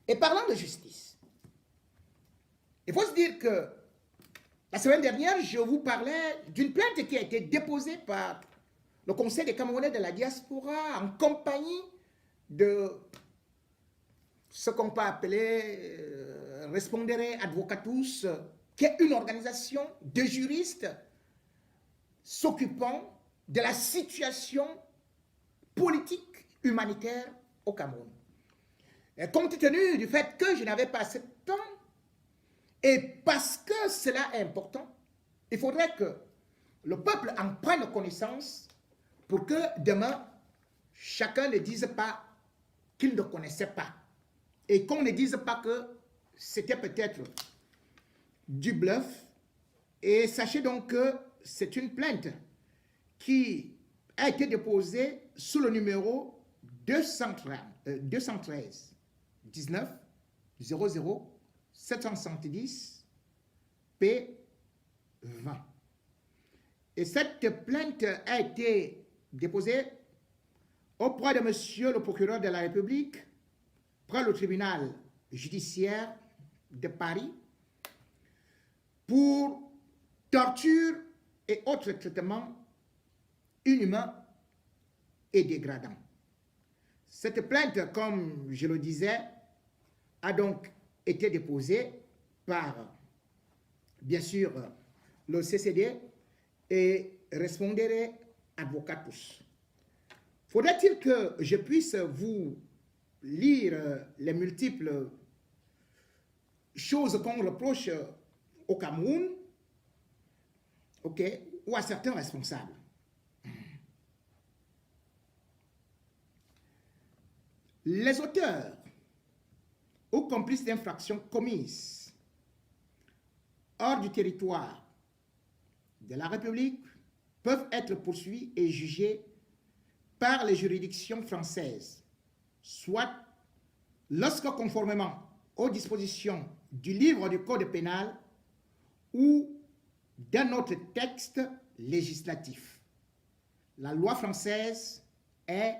Et parlant de justice, il faut se dire que la semaine dernière, je vous parlais d'une plainte qui a été déposée par le Conseil des Camerounais de la diaspora en compagnie de ce qu'on peut appeler Respondere Advocatus, qui est une organisation de juristes s'occupant de la situation politique humanitaire au Cameroun. Et compte tenu du fait que je n'avais pas assez de temps, et parce que cela est important, il faudrait que le peuple en prenne connaissance pour que demain, chacun ne dise pas qu'il ne connaissait pas. Et qu'on ne dise pas que c'était peut-être du bluff. Et sachez donc que c'est une plainte qui a été déposée sous le numéro 213 19 00 770 P20. Et cette plainte a été déposée auprès de monsieur le procureur de la République, près le tribunal judiciaire de Paris, pour torture et autres traitements inhumains et dégradants. Cette plainte, comme je le disais, a donc été déposée par, bien sûr, le CCD et Respondere Advocatus. Faudrait-il que je puisse vous lire les multiples choses qu'on reproche au Cameroun, ok, ou à certains responsables? Les auteurs ou complices d'infractions commises hors du territoire de la République peuvent être poursuivis et jugés par les juridictions françaises, soit lorsque, conformément aux dispositions du livre du Code pénal ou d'un autre texte législatif, la loi française est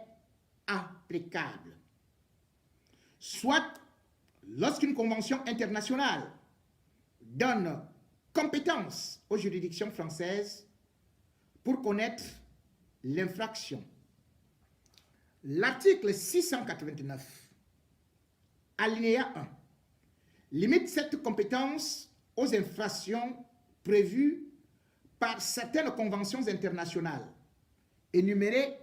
applicable, soit lorsqu'une convention internationale donne compétence aux juridictions françaises pour connaître l'infraction. L'article 689, alinéa 1, limite cette compétence aux infractions prévues par certaines conventions internationales énumérées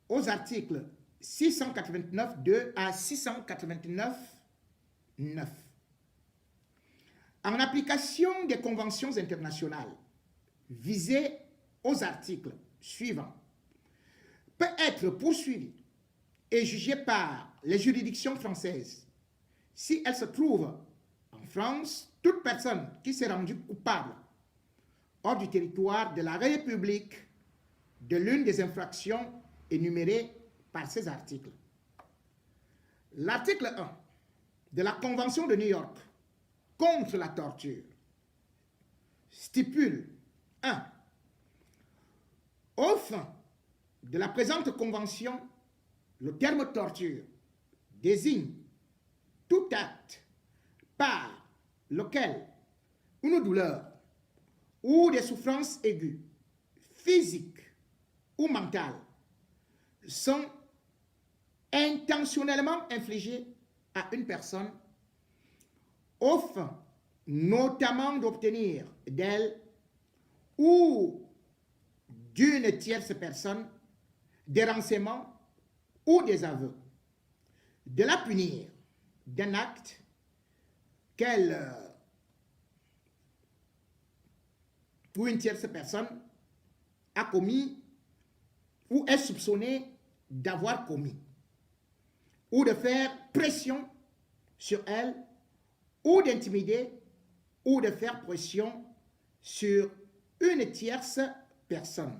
aux articles 689.2 à 689.9. En application des conventions internationales visées aux articles suivants, peut être poursuivie et jugée par les juridictions françaises si elle se trouve en France, toute personne qui s'est rendue coupable hors du territoire de la République de l'une des infractions énumérées par ces articles. L'article 1 de la Convention de New York contre la torture stipule 1. Au fin de la présente convention, le terme torture désigne tout acte par lequel une douleur ou des souffrances aiguës, physiques ou mentales, sont intentionnellement infligées à une personne au fin notamment d'obtenir d'elle ou d'une tierce personne des renseignements ou des aveux, de la punir d'un acte qu'elle ou une tierce personne a commis ou est soupçonnée d'avoir commis, ou de faire pression sur elle, ou d'intimider, ou de faire pression sur une tierce personne,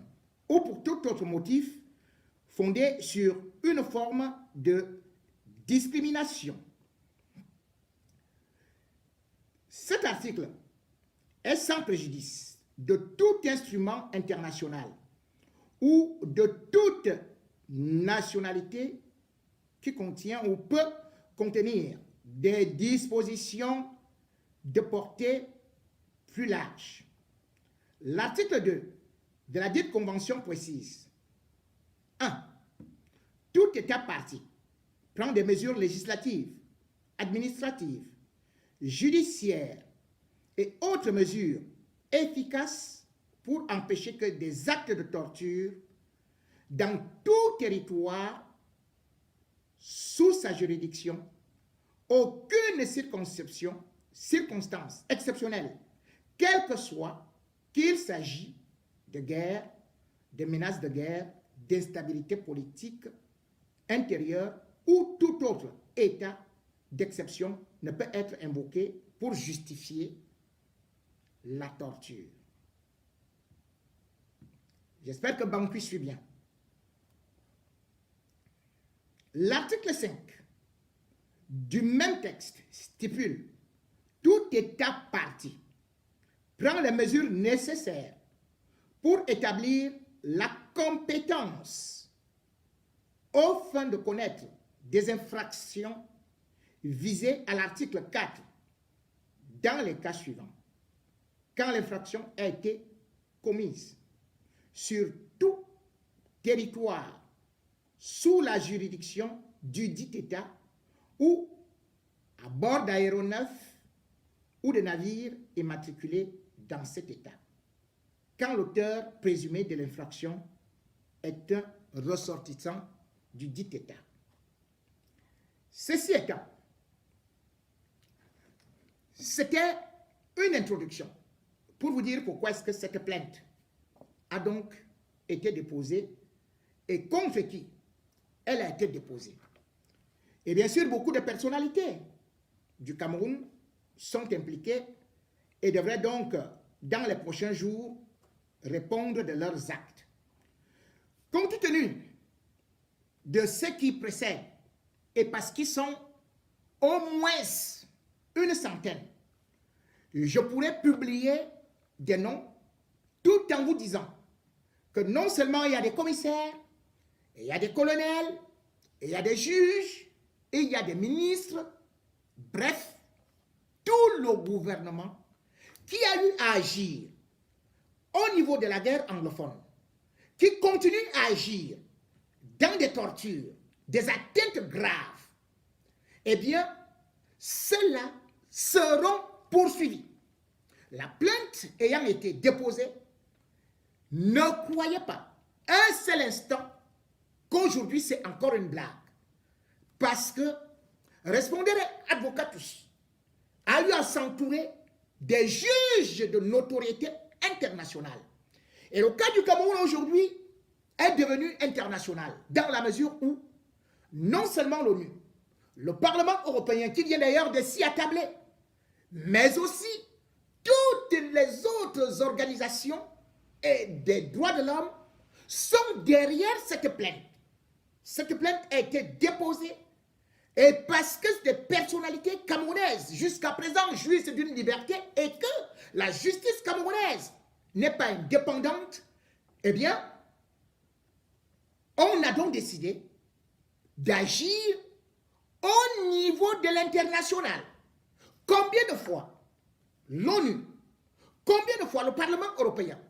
ou pour tout autre motif fondé sur une forme de discrimination. Cet article est sans préjudice de tout instrument international ou de toute nationalité qui contient ou peut contenir des dispositions de portée plus large. L'article 2 de la dite convention précise: 1. Tout État parti prend des mesures législatives, administratives, judiciaires et autres mesures efficaces pour empêcher que des actes de torture dans tout territoire sous sa juridiction, aucune circonstance exceptionnelle, quelle que soit, qu'il s'agit de guerre, de menaces de guerre, d'instabilité politique intérieure ou tout autre état d'exception ne peut être invoqué pour justifier la torture. J'espère que Bangui suit bien. L'article 5 du même texte stipule: tout État parti prend les mesures nécessaires pour établir la compétence aux fins de connaître des infractions visées à l'article 4 dans les cas suivants. Quand l'infraction a été commise sur tout territoire sous la juridiction du dit État ou à bord d'aéronefs ou de navires immatriculés dans cet État, quand l'auteur présumé de l'infraction est un ressortissant du dit État. Ceci étant, c'était une introduction pour vous dire pourquoi est-ce que cette plainte a donc été déposée et contre qui elle a été déposée. Et bien sûr, beaucoup de personnalités du Cameroun sont impliquées et devraient donc, dans les prochains jours, répondre de leurs actes. Compte tenu de ce qui précède, et parce qu'ils sont au moins une centaine, je pourrais publier des noms tout en vous disant que non seulement il y a des commissaires, il y a des colonels, il y a des juges, et il y a des ministres, bref, tout le gouvernement qui a eu à agir au niveau de la guerre anglophone, qui continue à agir dans des tortures, des atteintes graves, eh bien, ceux-là seront poursuivis. La plainte ayant été déposée, ne croyez pas un seul instant qu'aujourd'hui c'est encore une blague. Parce que Respondere Advocatus a eu à s'entourer des juges de notoriété internationale. Et le cas du Cameroun aujourd'hui est devenu international, dans la mesure où non seulement l'ONU, le Parlement européen, qui vient d'ailleurs de s'y attabler, mais aussi toutes les autres organisations et des droits de l'homme sont derrière cette plainte. Cette plainte a été déposée et parce que des personnalités camerounaises jusqu'à présent jouissent d'une liberté et que la justice camerounaise n'est pas indépendante, eh bien, on a donc décidé d'agir au niveau de l'international. Combien de fois l'ONU, combien de fois le Parlement européen,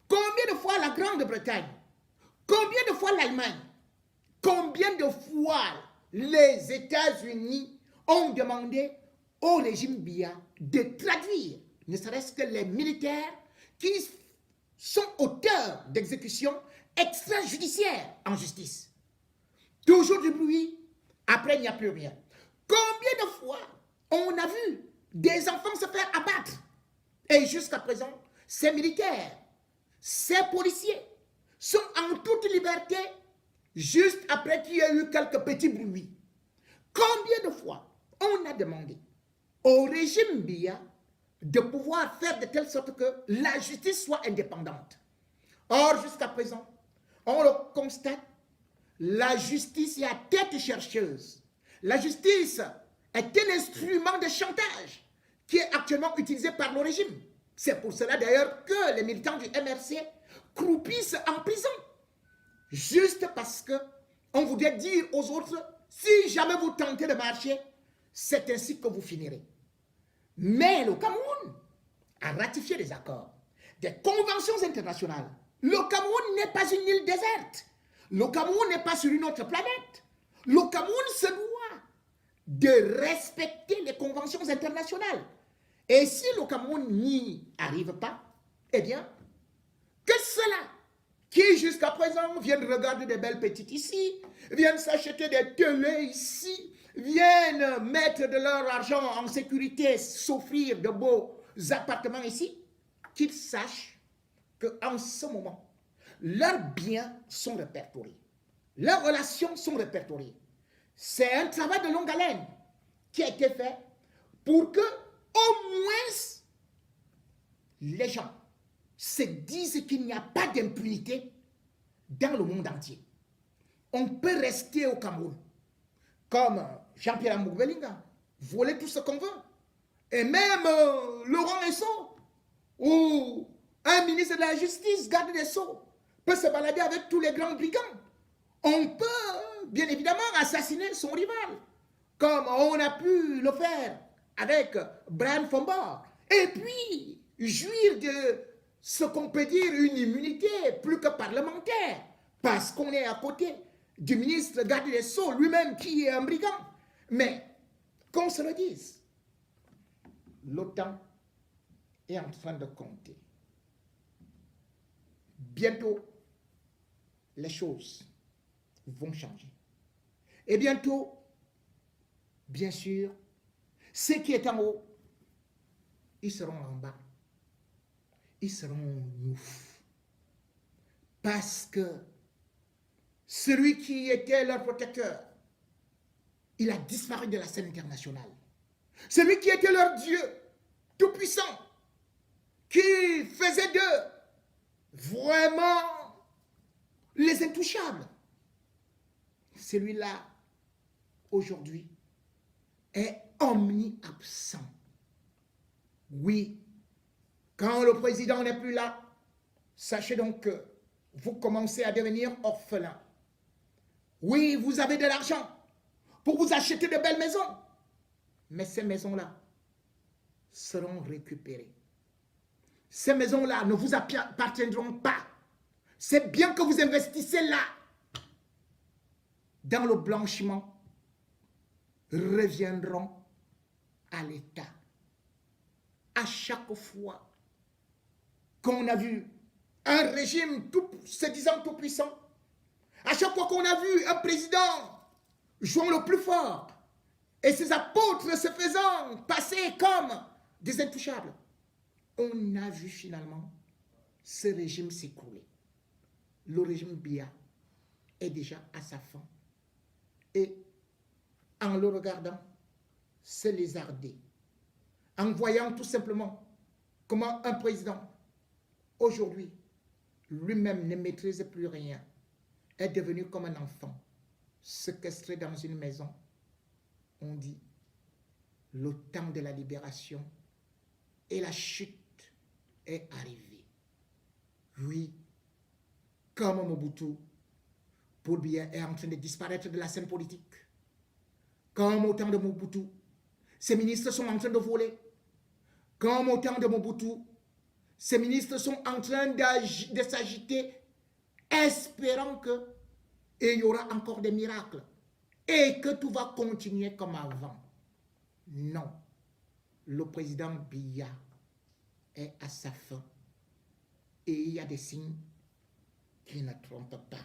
combien de fois la Grande-Bretagne, combien de fois l'Allemagne, combien de fois les États-Unis ont demandé au régime Biya de traduire, ne serait-ce que les militaires qui sont auteurs d'exécutions extrajudiciaires en justice. Toujours du bruit, après il n'y a plus rien. Combien de fois on a vu des enfants se faire abattre? Et jusqu'à présent, ces militaires, ces policiers sont en toute liberté juste après qu'il y a eu quelques petits bruits. Combien de fois on a demandé au régime Biya de pouvoir faire de telle sorte que la justice soit indépendante? Or, jusqu'à présent, on le constate, la justice est à tête chercheuse. La justice est un instrument de chantage qui est actuellement utilisé par le régime. C'est pour cela d'ailleurs que les militants du MRC croupissent en prison. Juste parce que on voudrait dire aux autres, si jamais vous tentez de marcher, c'est ainsi que vous finirez. Mais le Cameroun a ratifié des accords, des conventions internationales. Le Cameroun n'est pas une île déserte. Le Cameroun n'est pas sur une autre planète. Le Cameroun se doit de respecter les conventions internationales. Et si le Cameroun n'y arrive pas, eh bien, que ceux-là qui jusqu'à présent viennent regarder des belles petites ici, viennent s'acheter des télés ici, viennent mettre de leur argent en sécurité, s'offrir de beaux appartements ici, qu'ils sachent qu'en ce moment, leurs biens sont répertoriés, leurs relations sont répertoriées. C'est un travail de longue haleine qui a été fait pour que, au moins, les gens se disent qu'il n'y a pas d'impunité dans le monde entier. On peut rester au Cameroun, comme Jean-Pierre Amour-Bellinga, voler tout ce qu'on veut. Et même Laurent Esso, ou un ministre de la Justice, garde des Sceaux, peut se balader avec tous les grands brigands. On peut, bien évidemment, assassiner son rival, comme on a pu le faire avec Brian Fombard. Et puis, jouir de ce qu'on peut dire une immunité plus que parlementaire, parce qu'on est à côté du ministre garde des Sceaux, lui-même qui est un brigand. Mais, qu'on se le dise, l'OTAN est en train de compter. Bientôt, les choses vont changer. Et bientôt, bien sûr, ceux qui sont en haut, ils seront en bas. Ils seront nous. Parce que celui qui était leur protecteur, il a disparu de la scène internationale. Celui qui était leur Dieu, tout-puissant, qui faisait d'eux vraiment les intouchables, celui-là, aujourd'hui, est omni-absent. Oui, quand le président n'est plus là, sachez donc que vous commencez à devenir orphelin. Oui, vous avez de l'argent pour vous acheter de belles maisons, mais ces maisons-là seront récupérées. Ces maisons-là ne vous appartiendront pas. C'est bien que vous investissez là, dans le blanchiment, reviendront à l'État. À chaque fois qu'on a vu un régime se disant tout puissant, à chaque fois qu'on a vu un président jouant le plus fort et ses apôtres se faisant passer comme des intouchables, on a vu finalement ce régime s'écrouler. Le régime Biya est déjà à sa fin. Et en le regardant, se lézarder, en voyant tout simplement comment un président, aujourd'hui, lui-même ne maîtrise plus rien, est devenu comme un enfant, séquestré dans une maison. On dit, le temps de la libération et la chute est arrivé. Oui, comme Mobutu, Paul Biya est en train de disparaître de la scène politique. Comme au temps de Mobutu, ces ministres sont en train de voler. Comme au temps de Mobutu, ces ministres sont en train de s'agiter, espérant qu'il y aura encore des miracles et que tout va continuer comme avant. Non, le président Biya est à sa fin et il y a des signes qui ne trompent pas.